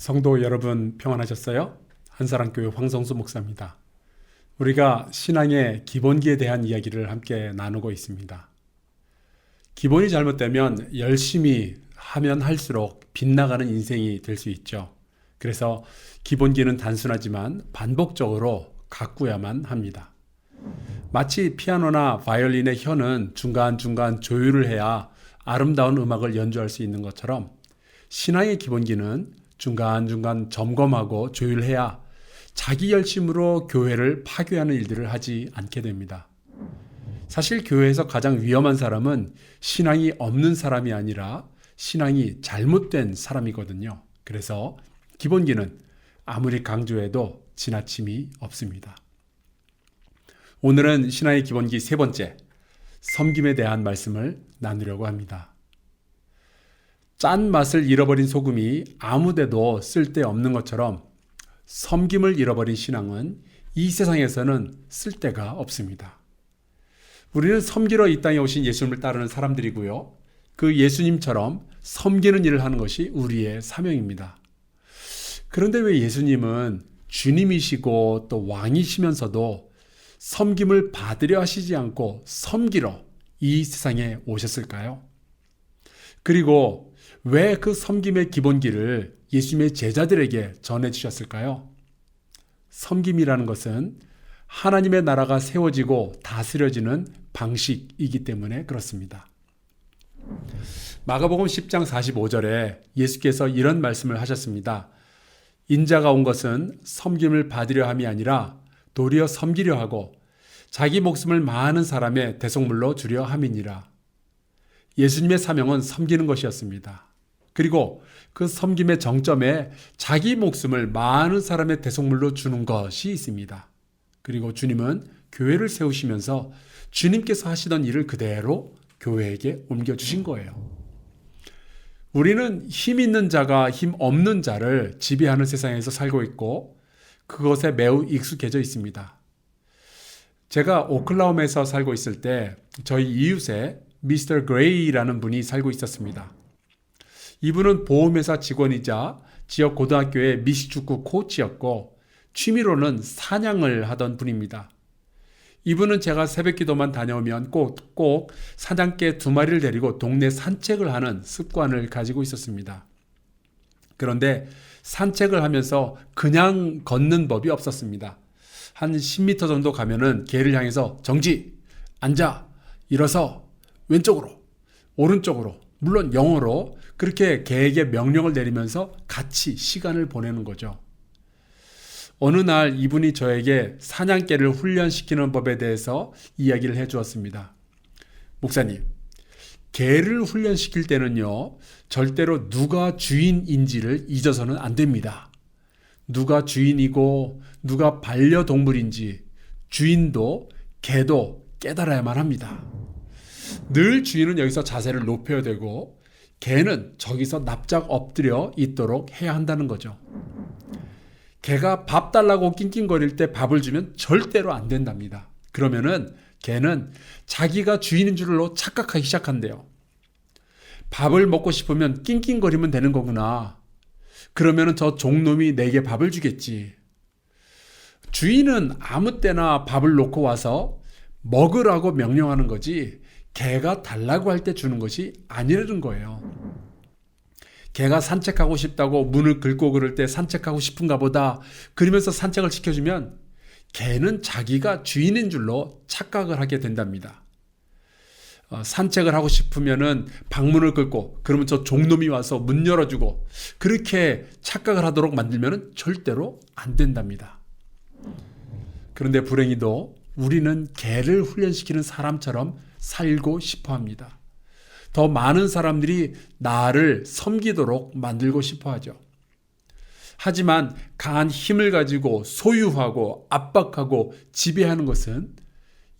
성도 여러분 평안하셨어요? 한사랑교회 황성수 목사입니다. 우리가 신앙의 기본기에 대한 이야기를 함께 나누고 있습니다. 기본이 잘못되면 열심히 하면 할수록 빗나가는 인생이 될 수 있죠. 그래서 기본기는 단순하지만 반복적으로 가꾸야만 합니다. 마치 피아노나 바이올린의 혀는 중간중간 조율을 해야 아름다운 음악을 연주할 수 있는 것처럼 신앙의 기본기는 중간중간 점검하고 조율해야 자기 열심으로 교회를 파괴하는 일들을 하지 않게 됩니다. 사실 교회에서 가장 위험한 사람은 신앙이 없는 사람이 아니라 신앙이 잘못된 사람이거든요. 그래서 기본기는 아무리 강조해도 지나침이 없습니다. 오늘은 신앙의 기본기 세 번째, 섬김에 대한 말씀을 나누려고 합니다. 짠 맛을 잃어버린 소금이 아무데도 쓸데없는 것처럼 섬김을 잃어버린 신앙은 이 세상에서는 쓸데가 없습니다. 우리는 섬기러 이 땅에 오신 예수님을 따르는 사람들이고요. 그 예수님처럼 섬기는 일을 하는 것이 우리의 사명입니다. 그런데 왜 예수님은 주님이시고 또 왕이시면서도 섬김을 받으려 하시지 않고 섬기러 이 세상에 오셨을까요? 그리고 왜 그 섬김의 기본기를 예수님의 제자들에게 전해주셨을까요? 섬김이라는 것은 하나님의 나라가 세워지고 다스려지는 방식이기 때문에 그렇습니다. 마가복음 10장 45절에 예수께서 이런 말씀을 하셨습니다. 인자가 온 것은 섬김을 받으려 함이 아니라 도리어 섬기려 하고 자기 목숨을 많은 사람의 대속물로 주려 함이니라. 예수님의 사명은 섬기는 것이었습니다. 그리고 그 섬김의 정점에 자기 목숨을 많은 사람의 대속물로 주는 것이 있습니다. 그리고 주님은 교회를 세우시면서 주님께서 하시던 일을 그대로 교회에게 옮겨주신 거예요. 우리는 힘 있는 자가 힘 없는 자를 지배하는 세상에서 살고 있고 그것에 매우 익숙해져 있습니다. 제가 오클라호마에서 살고 있을 때 저희 이웃에 미스터 그레이라는 분이 살고 있었습니다. 이분은 보험회사 직원이자 지역 고등학교의 미식축구 코치였고 취미로는 사냥을 하던 분입니다. 이분은 제가 새벽기도만 다녀오면 꼭 사냥개 2마리를 데리고 동네 산책을 하는 습관을 가지고 있었습니다. 그런데 산책을 하면서 그냥 걷는 법이 없었습니다. 한 10m 정도 가면은 개를 향해서 정지, 앉아, 일어서, 왼쪽으로, 오른쪽으로, 물론 영어로 그렇게 개에게 명령을 내리면서 같이 시간을 보내는 거죠. 어느 날 이분이 저에게 사냥개를 훈련시키는 법에 대해서 이야기를 해주었습니다. 목사님, 개를 훈련시킬 때는요, 절대로 누가 주인인지를 잊어서는 안 됩니다. 누가 주인이고 누가 반려동물인지 주인도 개도 깨달아야만 합니다. 늘 주인은 여기서 자세를 높여야 되고 개는 저기서 납작 엎드려 있도록 해야 한다는 거죠. 개가 밥 달라고 낑낑거릴 때 밥을 주면 절대로 안 된답니다. 그러면은 개는 자기가 주인인 줄로 착각하기 시작한대요. 밥을 먹고 싶으면 낑낑거리면 되는 거구나. 그러면은 저 종놈이 내게 밥을 주겠지. 주인은 아무 때나 밥을 놓고 와서 먹으라고 명령하는 거지 개가 달라고 할 때 주는 것이 아니라는 거예요. 개가 산책하고 싶다고 문을 긁고 그럴 때 산책하고 싶은가 보다 그러면서 산책을 시켜주면 개는 자기가 주인인 줄로 착각을 하게 된답니다. 산책을 하고 싶으면은 방문을 긁고 그러면 저 종놈이 와서 문 열어주고 그렇게 착각을 하도록 만들면은 절대로 안 된답니다. 그런데 불행히도 우리는 개를 훈련시키는 사람처럼 살고 싶어 합니다. 더 많은 사람들이 나를 섬기도록 만들고 싶어 하죠. 하지만 강한 힘을 가지고 소유하고 압박하고 지배하는 것은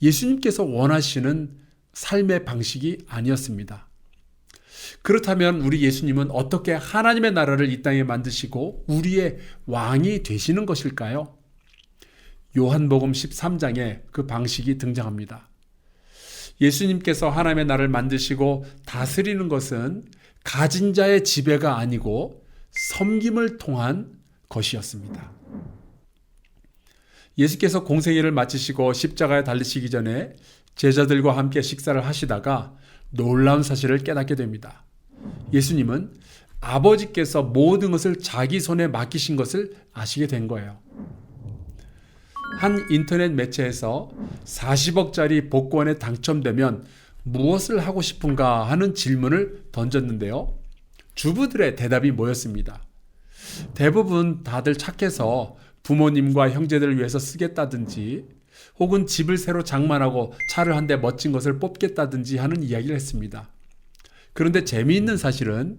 예수님께서 원하시는 삶의 방식이 아니었습니다. 그렇다면 우리 예수님은 어떻게 하나님의 나라를 이 땅에 만드시고 우리의 왕이 되시는 것일까요? 요한복음 13장에 그 방식이 등장합니다. 예수님께서 하나님의 나라를 만드시고 다스리는 것은 가진 자의 지배가 아니고 섬김을 통한 것이었습니다. 예수께서 공생애를 마치시고 십자가에 달리시기 전에 제자들과 함께 식사를 하시다가 놀라운 사실을 깨닫게 됩니다. 예수님은 아버지께서 모든 것을 자기 손에 맡기신 것을 아시게 된 거예요. 한 인터넷 매체에서 40억짜리 복권에 당첨되면 무엇을 하고 싶은가 하는 질문을 던졌는데요. 주부들의 대답이 뭐였습니다. 대부분 다들 착해서 부모님과 형제들을 위해서 쓰겠다든지 혹은 집을 새로 장만하고 차를 한 대 멋진 것을 뽑겠다든지 하는 이야기를 했습니다. 그런데 재미있는 사실은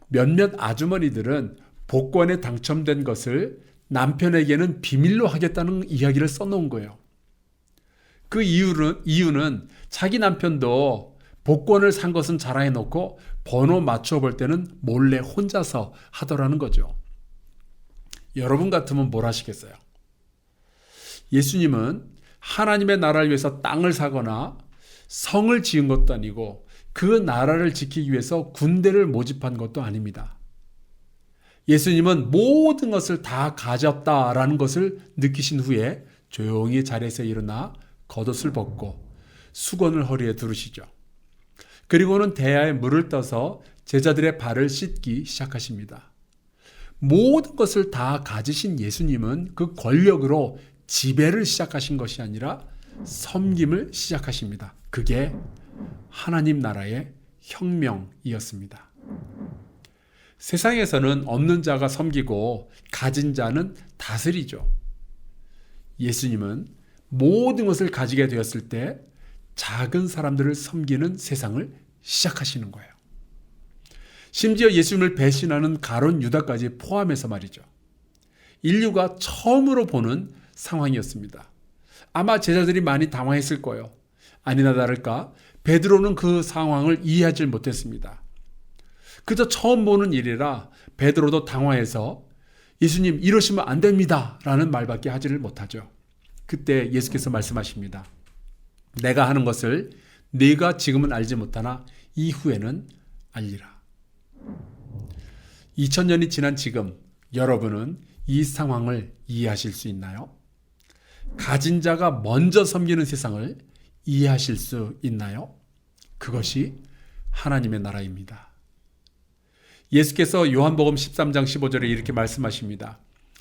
몇몇 아주머니들은 복권에 당첨된 것을 남편에게는 비밀로 하겠다는 이야기를 써놓은 거예요. 그 이유는 자기 남편도 복권을 산 것은 자랑해놓고 번호 맞춰볼 때는 몰래 혼자서 하더라는 거죠. 여러분 같으면 뭘 하시겠어요? 예수님은 하나님의 나라를 위해서 땅을 사거나 성을 지은 것도 아니고 그 나라를 지키기 위해서 군대를 모집한 것도 아닙니다. 예수님은 모든 것을 다 가졌다라는 것을 느끼신 후에 조용히 자리에서 일어나 겉옷을 벗고 수건을 허리에 두르시죠. 그리고는 대야에 물을 떠서 제자들의 발을 씻기 시작하십니다. 모든 것을 다 가지신 예수님은 그 권력으로 지배를 시작하신 것이 아니라 섬김을 시작하십니다. 그게 하나님 나라의 혁명이었습니다. 세상에서는 없는 자가 섬기고 가진 자는 다스리죠. 예수님은 모든 것을 가지게 되었을 때 작은 사람들을 섬기는 세상을 시작하시는 거예요. 심지어 예수님을 배신하는 가룟 유다까지 포함해서 말이죠. 인류가 처음으로 보는 상황이었습니다. 아마 제자들이 많이 당황했을 거예요. 아니나 다를까 베드로는 그 상황을 이해하지 못했습니다. 그저 처음 보는 일이라 베드로도 당황해서 예수님 이러시면 안 됩니다 라는 말밖에 하지를 못하죠. 그때 예수께서 말씀하십니다. 내가 하는 것을 네가 지금은 알지 못하나 이후에는 알리라. 2000년이 지난 지금 여러분은 이 상황을 이해하실 수 있나요? 가진 자가 먼저 섬기는 세상을 이해하실 수 있나요? 그것이 하나님의 나라입니다. 예수께서 요한복음 13장 15절에 이렇게 말씀하십니다.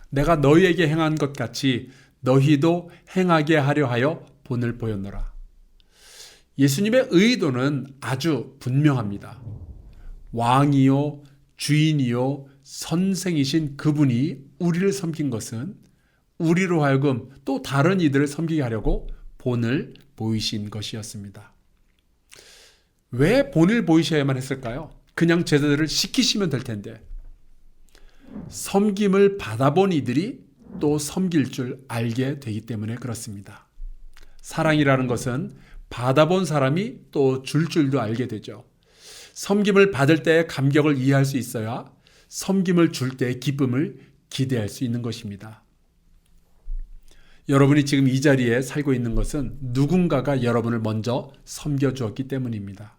내가 너희에게 행한 것 같이 너희도 행하게 하려 하여 본을 보였노라. 예수님의 의도는 아주 분명합니다. 왕이요 주인이요 선생이신 그분이 우리를 섬긴 것은 우리로 하여금 또 다른 이들을 섬기게 하려고 본을 보이신 것이었습니다. 왜 본을 보이셔야만 했을까요? 그냥 제자들을 시키시면 될 텐데. 섬김을 받아본 이들이 또 섬길 줄 알게 되기 때문에 그렇습니다. 사랑이라는 것은 받아본 사람이 또 줄 줄도 알게 되죠. 섬김을 받을 때의 감격을 이해할 수 있어야 섬김을 줄 때의 기쁨을 기대할 수 있는 것입니다. 여러분이 지금 이 자리에 살고 있는 것은 누군가가 여러분을 먼저 섬겨주었기 때문입니다.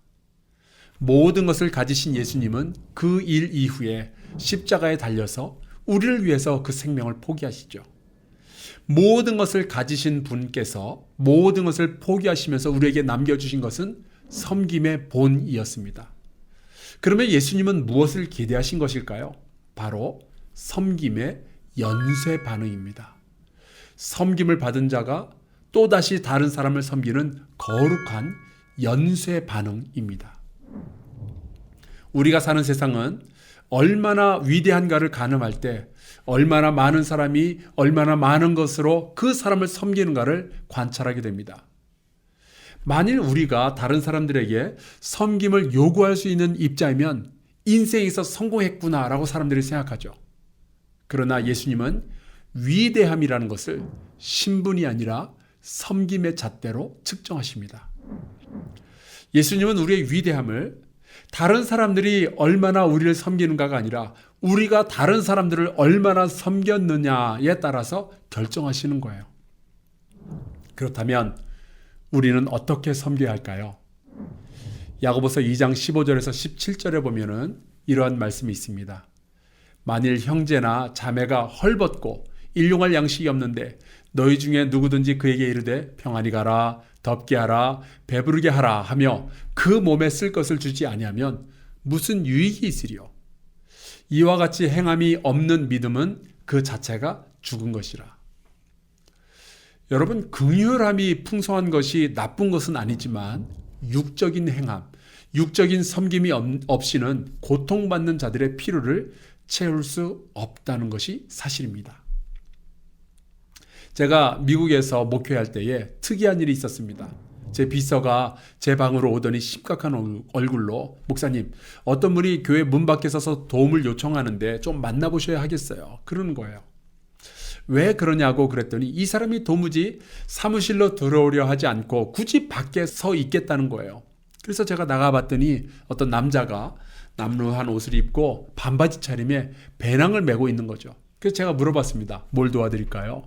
모든 것을 가지신 예수님은 그 일 이후에 십자가에 달려서 우리를 위해서 그 생명을 포기하시죠. 모든 것을 가지신 분께서 모든 것을 포기하시면서 우리에게 남겨주신 것은 섬김의 본이었습니다. 그러면 예수님은 무엇을 기대하신 것일까요? 바로 섬김의 연쇄 반응입니다. 섬김을 받은 자가 또다시 다른 사람을 섬기는 거룩한 연쇄 반응입니다. 우리가 사는 세상은 얼마나 위대한가를 가늠할 때 얼마나 많은 사람이 얼마나 많은 것으로 그 사람을 섬기는가를 관찰하게 됩니다. 만일 우리가 다른 사람들에게 섬김을 요구할 수 있는 입장이면 인생에서 성공했구나라고 사람들이 생각하죠. 그러나 예수님은 위대함이라는 것을 신분이 아니라 섬김의 잣대로 측정하십니다. 예수님은 우리의 위대함을 다른 사람들이 얼마나 우리를 섬기는가가 아니라 우리가 다른 사람들을 얼마나 섬겼느냐에 따라서 결정하시는 거예요. 그렇다면 우리는 어떻게 섬겨야 할까요? 야고보서 2장 15절에서 17절에 보면은 이러한 말씀이 있습니다. 만일 형제나 자매가 헐벗고 일용할 양식이 없는데 너희 중에 누구든지 그에게 이르되 평안히 가라, 덥게 하라, 배부르게 하라 하며 그 몸에 쓸 것을 주지 아니하면 무슨 유익이 있으리요? 이와 같이 행함이 없는 믿음은 그 자체가 죽은 것이라. 여러분, 긍휼함이 풍성한 것이 나쁜 것은 아니지만 육적인 행함, 육적인 섬김이 없이는 고통받는 자들의 필요를 채울 수 없다는 것이 사실입니다. 제가 미국에서 목회할 때에 특이한 일이 있었습니다. 제 비서가 제 방으로 오더니 심각한 얼굴로 목사님, 어떤 분이 교회 문 밖에 서서 도움을 요청하는데 좀 만나보셔야 하겠어요. 그러는 거예요. 왜 그러냐고 그랬더니 이 사람이 도무지 사무실로 들어오려 하지 않고 굳이 밖에 서 있겠다는 거예요. 그래서 제가 나가봤더니 어떤 남자가 남루한 옷을 입고 반바지 차림에 배낭을 메고 있는 거죠. 그래서 제가 물어봤습니다. 뭘 도와드릴까요?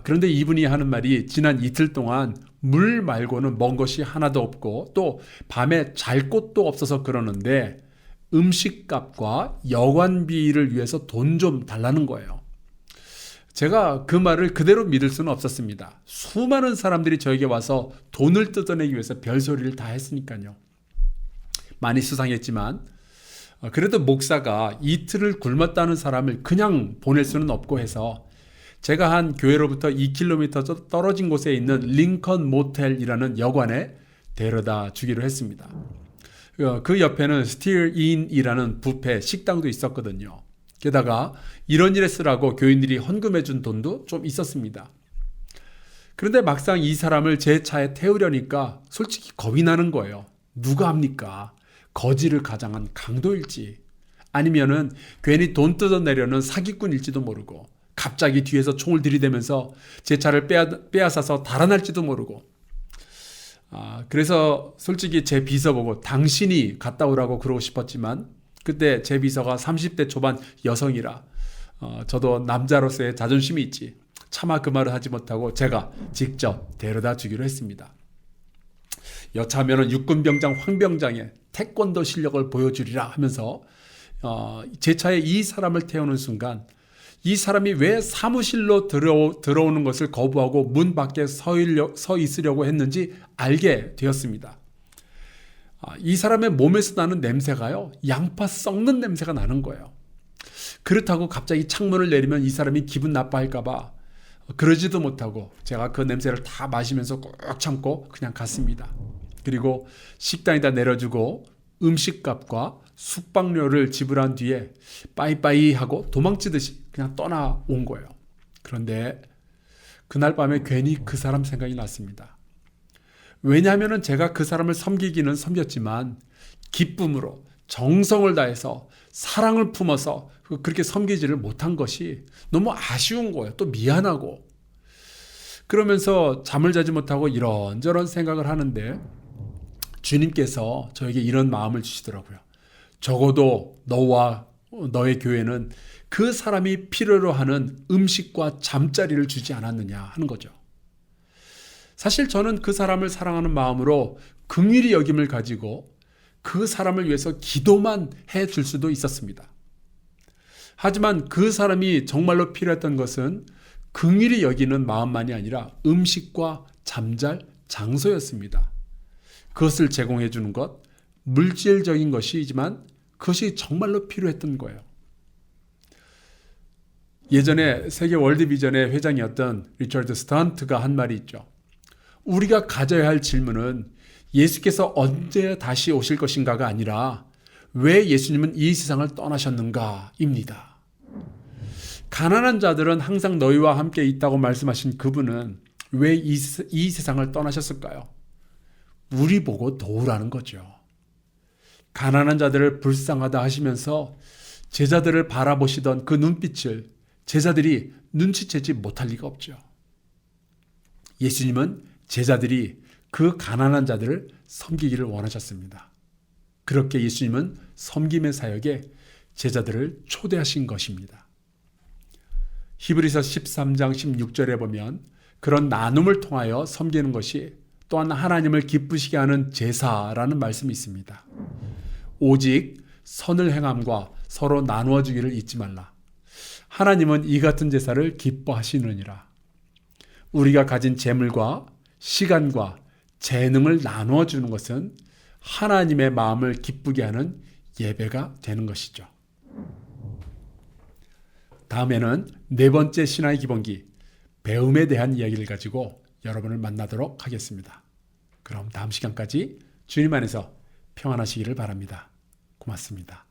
그런데 이분이 하는 말이 지난 이틀 동안 물 말고는 먹은 것이 하나도 없고 또 밤에 잘 곳도 없어서 그러는데 음식값과 여관비를 위해서 돈 좀 달라는 거예요. 제가 그 말을 그대로 믿을 수는 없었습니다. 수많은 사람들이 저에게 와서 돈을 뜯어내기 위해서 별소리를 다 했으니까요. 많이 수상했지만 그래도 목사가 이틀을 굶었다는 사람을 그냥 보낼 수는 없고 해서 제가 한 교회로부터 2km 떨어진 곳에 있는 링컨 모텔이라는 여관에 데려다 주기로 했습니다. 그 옆에는 스틸 인이라는 뷔페 식당도 있었거든요. 게다가 이런 일에 쓰라고 교인들이 헌금해 준 돈도 좀 있었습니다. 그런데 막상 이 사람을 제 차에 태우려니까 솔직히 겁이 나는 거예요. 누가 합니까? 거지를 가장한 강도일지 아니면은 괜히 돈 뜯어내려는 사기꾼일지도 모르고 갑자기 뒤에서 총을 들이대면서 제 차를 빼앗아서 달아날지도 모르고 그래서 솔직히 제 비서 보고 당신이 갔다 오라고 그러고 싶었지만 그때 제 비서가 30대 초반 여성이라 저도 남자로서의 자존심이 있지 차마 그 말을 하지 못하고 제가 직접 데려다 주기로 했습니다. 여차하면 육군병장 황병장의 태권도 실력을 보여주리라 하면서 제 차에 이 사람을 태우는 순간 이 사람이 왜 사무실로 들어오는 것을 거부하고 문 밖에 서 있으려고 했는지 알게 되었습니다. 이 사람의 몸에서 나는 냄새가요, 양파 썩는 냄새가 나는 거예요. 그렇다고 갑자기 창문을 내리면 이 사람이 기분 나빠할까봐 그러지도 못하고 제가 그 냄새를 다 마시면서 꾹 참고 그냥 갔습니다. 그리고 식당에다 내려주고 음식값과 숙박료를 지불한 뒤에 빠이빠이 하고 도망치듯이 그냥 떠나온 거예요. 그런데 그날 밤에 괜히 그 사람 생각이 났습니다. 왜냐하면 제가 그 사람을 섬기기는 섬겼지만 기쁨으로 정성을 다해서 사랑을 품어서 그렇게 섬기지를 못한 것이 너무 아쉬운 거예요. 또 미안하고. 그러면서 잠을 자지 못하고 이런저런 생각을 하는데 주님께서 저에게 이런 마음을 주시더라고요. 적어도 너와 너의 교회는 그 사람이 필요로 하는 음식과 잠자리를 주지 않았느냐 하는 거죠. 사실 저는 그 사람을 사랑하는 마음으로 긍휼히 여김을 가지고 그 사람을 위해서 기도만 해줄 수도 있었습니다. 하지만 그 사람이 정말로 필요했던 것은 긍휼히 여기는 마음만이 아니라 음식과 잠잘 장소였습니다. 그것을 제공해 주는 것, 물질적인 것이지만 그것이 정말로 필요했던 거예요. 예전에 세계 월드비전의 회장이었던 리처드 스턴트가 한 말이 있죠. 우리가 가져야 할 질문은 예수께서 언제 다시 오실 것인가가 아니라 왜 예수님은 이 세상을 떠나셨는가입니다. 가난한 자들은 항상 너희와 함께 있다고 말씀하신 그분은 왜 이 세상을 떠나셨을까요? 우리 보고 도우라는 거죠. 가난한 자들을 불쌍하다 하시면서 제자들을 바라보시던 그 눈빛을 제자들이 눈치채지 못할 리가 없죠. 예수님은 제자들이 그 가난한 자들을 섬기기를 원하셨습니다. 그렇게 예수님은 섬김의 사역에 제자들을 초대하신 것입니다. 히브리서 13장 16절에 보면 그런 나눔을 통하여 섬기는 것이 또한 하나님을 기쁘시게 하는 제사라는 말씀이 있습니다. 오직 선을 행함과 서로 나누어 주기를 잊지 말라. 하나님은 이 같은 제사를 기뻐하시느니라. 우리가 가진 재물과 시간과 재능을 나누어 주는 것은 하나님의 마음을 기쁘게 하는 예배가 되는 것이죠. 다음에는 네 번째 신앙의 기본기, 배움에 대한 이야기를 가지고 여러분을 만나도록 하겠습니다. 그럼 다음 시간까지 주님 안에서 평안하시기를 바랍니다. 고맙습니다.